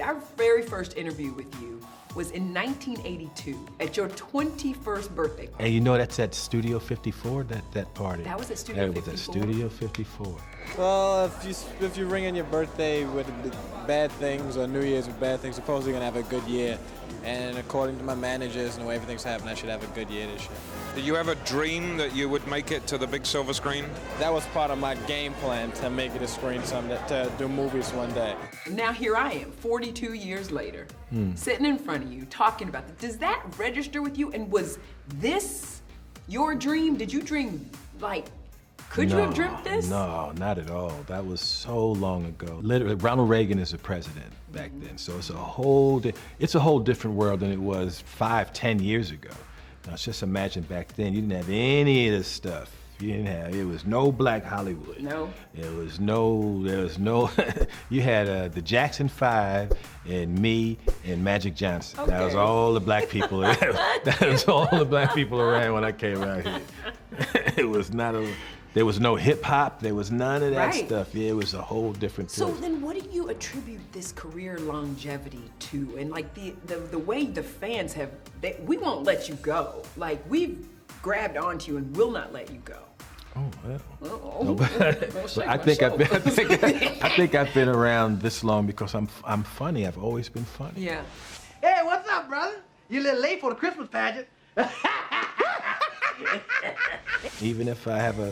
Our very first interview with you was in 1982 at your 21st birthday party. And you know that's at Studio 54, that party. That was at Studio 54? That was at Studio 54. Well, if you ring in your birthday with bad things or New Year's with bad things, supposedly you're gonna have a good year. And according to my managers and the way everything's happened, I should have a good year this year. Did you ever dream that you would make it to the big silver screen? That was part of my game plan, to make it a screen someday, to do movies one day. Now here I am, 42 years later, sitting in front of you, talking about this. Does that register with you? And was this your dream? Did you dream, like, could you have dreamt this? No, not at all. That was so long ago. Literally, Ronald Reagan is the president back then, so it's a whole different world than it was 5, 10 years ago. Now, just imagine back then, you didn't have any of this stuff. It was no Black Hollywood. No. There was no, you had the Jackson 5 and me and Magic Johnson. Okay. That was all the black people. That was all the black people around when I came out here. It was not there was no hip hop, there was none of that stuff. Yeah, it was a whole different thing. So then what do you attribute this career longevity to? And like the way the fans have, we won't let you go. Like we've grabbed onto you and will not let you go. Oh, well. No, but I think I've been around this long because I'm funny. I've always been funny. Yeah. Hey, what's up, brother? You a little late for the Christmas pageant. Even if I have a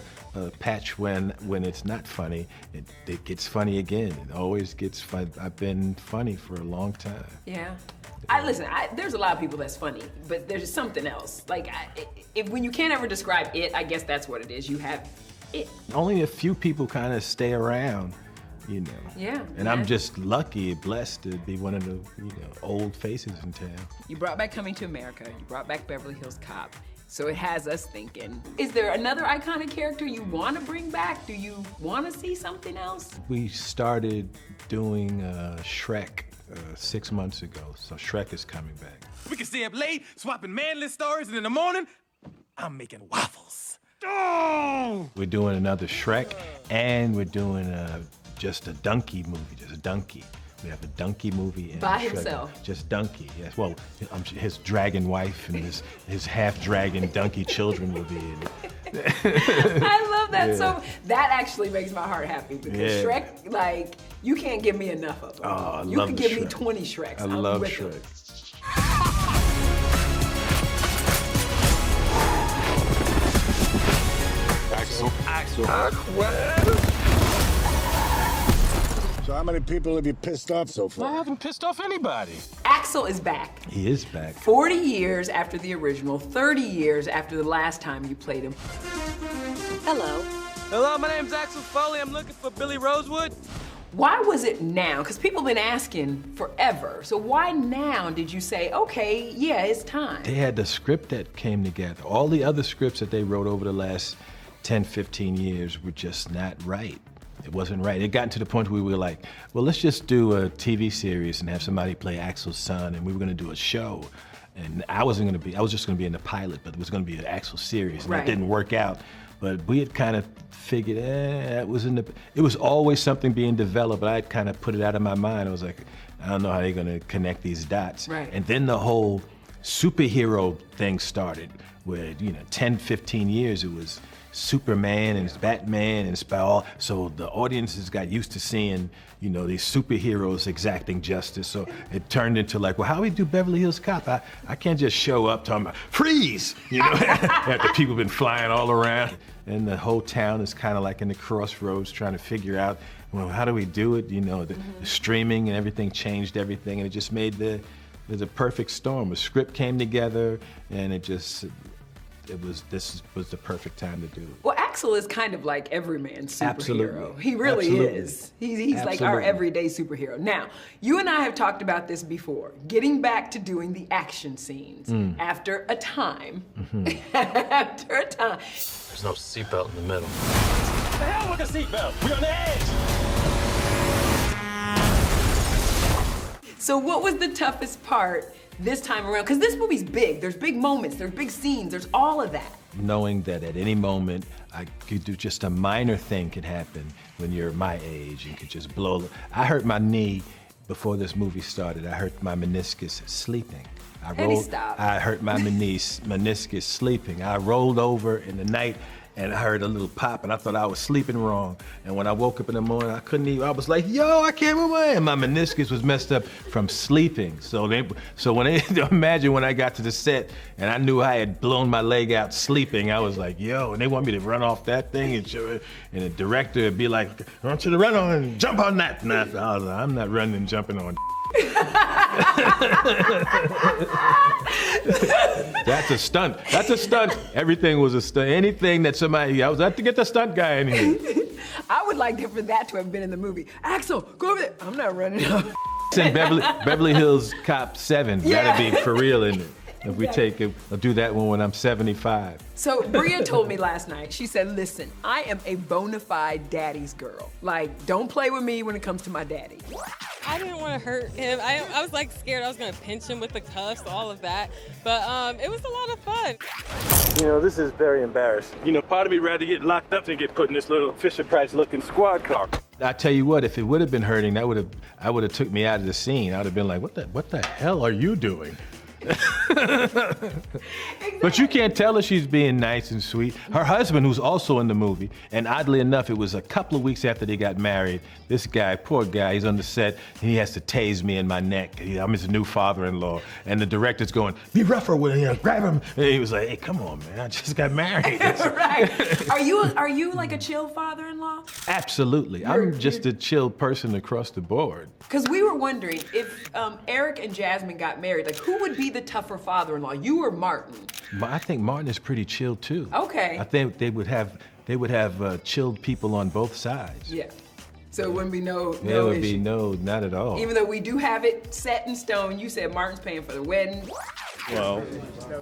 patch when it's not funny, it gets funny again. It always gets fun. I've been funny for a long time. Yeah. Listen, there's a lot of people that's funny, but there's something else. Like, when you can't ever describe it, I guess that's what it is. You have it. Only a few people kind of stay around, you know. Yeah. And I'm just lucky, blessed to be one of the old faces in town. You brought back Coming to America. You brought back Beverly Hills Cop. So it has us thinking. Is there another iconic character you want to bring back? Do you want to see something else? We started doing Shrek 6 months ago, so Shrek is coming back. We can stay up late, swapping manly stories, and in the morning, I'm making waffles. Oh! We're doing another Shrek, and we're doing just a donkey movie, just a donkey. We have a donkey movie. And by Shrek, himself? Just donkey, yes. Well, his dragon wife and his half-dragon donkey children will be in it. I love that. Yeah. So that actually makes my heart happy because Shrek, like, you can't give me enough of them. Oh, I you love can Shrek. give me 20 Shreks. I love Shrek. Axel. So how many people have you pissed off so far? I haven't pissed off anybody. Axel is back. He is back. 40 years after the original, 30 years after the last time you played him. Hello. Hello, my name's Axel Foley. I'm looking for Billy Rosewood. Why was it now? Because people have been asking forever. So why now did you say, okay, yeah, it's time? They had the script that came together. All the other scripts that they wrote over the last 10, 15 years were just not right. It wasn't right. It got to the point where we were like, well, let's just do a TV series and have somebody play Axel's son, and we were gonna do a show. And I was just gonna be in the pilot, but it was gonna be an Axel series, and that didn't work out. But we had kind of figured, it was always something being developed, but I had kind of put it out of my mind. I was like, I don't know how they're gonna connect these dots. Right. And then the whole superhero thing started, where, 10, 15 years, it was Superman and Batman and all. So the audiences got used to seeing, these superheroes exacting justice. So it turned into like, well, how do we do Beverly Hills Cop? I can't just show up talking about, freeze! After people been flying all around. And the whole town is kind of like in the crossroads trying to figure out, well, how do we do it? The streaming and everything changed everything, and it just made the perfect storm. A script came together, and this was the perfect time to do it. Well, Axel is kind of like every man's superhero. Absolutely. He really Absolutely. is. He's like our everyday superhero. Now, you and I have talked about this before, getting back to doing the action scenes after a time. After a time. There's no seatbelt in the middle. The hell with the seatbelt? We're on the edge. So what was the toughest part this time around? Because this movie's big. There's big moments, there's big scenes, there's all of that. Knowing that at any moment, I could do just a minor thing could happen when you're my age and could just blow. I hurt my knee before this movie started, I hurt my meniscus sleeping. Stop. I hurt my meniscus sleeping. I rolled over in the night and I heard a little pop and I thought I was sleeping wrong. And when I woke up in the morning, I couldn't even, I was like, yo, I can't move my hand. My meniscus was messed up from sleeping. Imagine when I got to the set and I knew I had blown my leg out sleeping, I was like, yo, and they want me to run off that thing and the director would be like, I want you to run on and jump on that. And I was like, I'm not running and jumping on. That's a stunt. That's a stunt. Everything was a stunt. Anything that I was have to get the stunt guy in here. I would like for that to have been in the movie. Axel, go over there. I'm not running up. In Beverly Hills Cop 7. Yeah. That'd be for real, isn't it? If we take it, I'll do that one when I'm 75. So Bria told me last night, she said, listen, I am a bona fide daddy's girl. Like, don't play with me when it comes to my daddy. I didn't want to hurt him. I was like scared I was gonna pinch him with the cuffs, all of that. But it was a lot of fun. You know, this is very embarrassing. You know, part of me rather get locked up than get put in this little Fisher-Price looking squad car. I tell you what, if it would have been hurting, I would have took me out of the scene. I would have been like, what the hell are you doing? Exactly. But you can't tell her she's being nice and sweet. Her husband, who's also in the movie, and oddly enough, it was a couple of weeks after they got married, this guy, poor guy, he's on the set, and he has to tase me in my neck. I'm his new father-in-law, and the director's going, be rougher with him, grab him. And he was like, hey, come on, man, I just got married. Right. Are you like a chill father-in-law? Absolutely. I'm just a chill person across the board. Because we were wondering if Eric and Jasmine got married, like who would be the tougher father-in-law, you or Martin? I think Martin is pretty chill too. Okay. I think they would have chilled people on both sides. Yeah. So it wouldn't be no There would issue. be not at all. Even though we do have it set in stone, you said Martin's paying for the wedding. Well,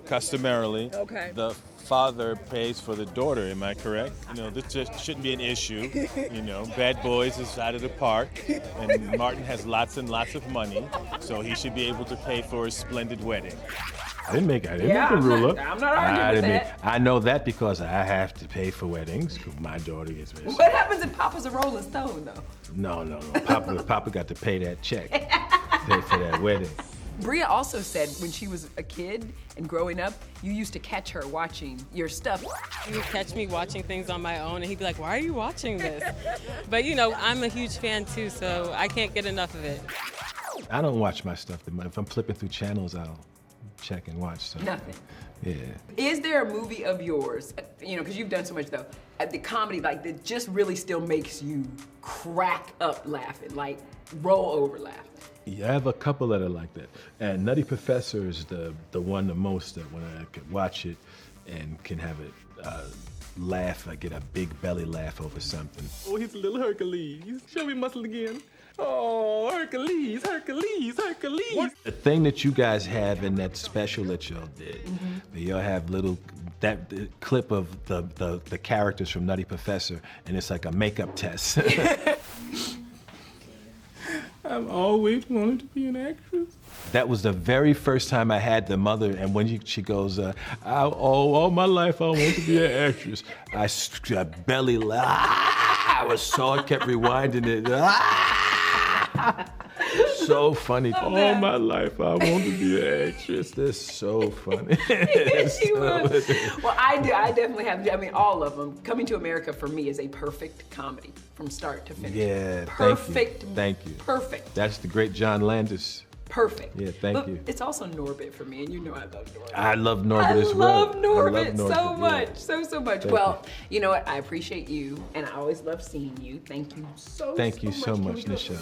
customarily, Okay. the father pays for the daughter, am I correct? You know, this just shouldn't be an issue. You know, Bad Boys is out of the park, and Martin has lots and lots of money, so he should be able to pay for his splendid wedding. I didn't make the rule up. I'm not arguing with that. I know that because I have to pay for weddings. My daughter gets married. What happens if Papa's a Rolling Stone, though? No. Papa got to pay that check. Pay for that wedding. Bria also said when she was a kid and growing up, you used to catch her watching your stuff. He would catch me watching things on my own, and he'd be like, why are you watching this? But, you know, I'm a huge fan, too, so I can't get enough of it. I don't watch my stuff. If I'm flipping through channels, I'll check and watch something. Nothing. Yeah. Is there a movie of yours, you know, because you've done so much, though, the comedy, like, that just really still makes you crack up laughing, like, roll over laughing? Yeah, I have a couple that are like that. And Nutty Professor is the one the most that when I can watch it and can have it laugh, I get a big belly laugh over something. Oh, he's a little Hercules. Show me muscle again. Oh, Hercules. The thing that you guys have in that special that y'all did, that y'all have the clip of the characters from Nutty Professor, and it's like a makeup test. I've always wanted to be an actress. That was the very first time I had the mother, and when she goes, all my life I wanted to be an actress. I belly laughed. I kept rewinding it. So funny. All my life I wanted to be an actress. That's so funny. She was. Well, I definitely have, I mean, all of them. Coming to America for me is a perfect comedy from start to finish. Yeah, perfect. Thank you. Perfect. That's the great John Landis. Perfect. Yeah, thank you. It's also Norbit for me, and you know I love Norbit. I love Norbit as well. I love Norbit so much, yeah. so much. Well, you know what? I appreciate you, and I always love seeing you. Thank you so much. Thank you so much, Nischelle.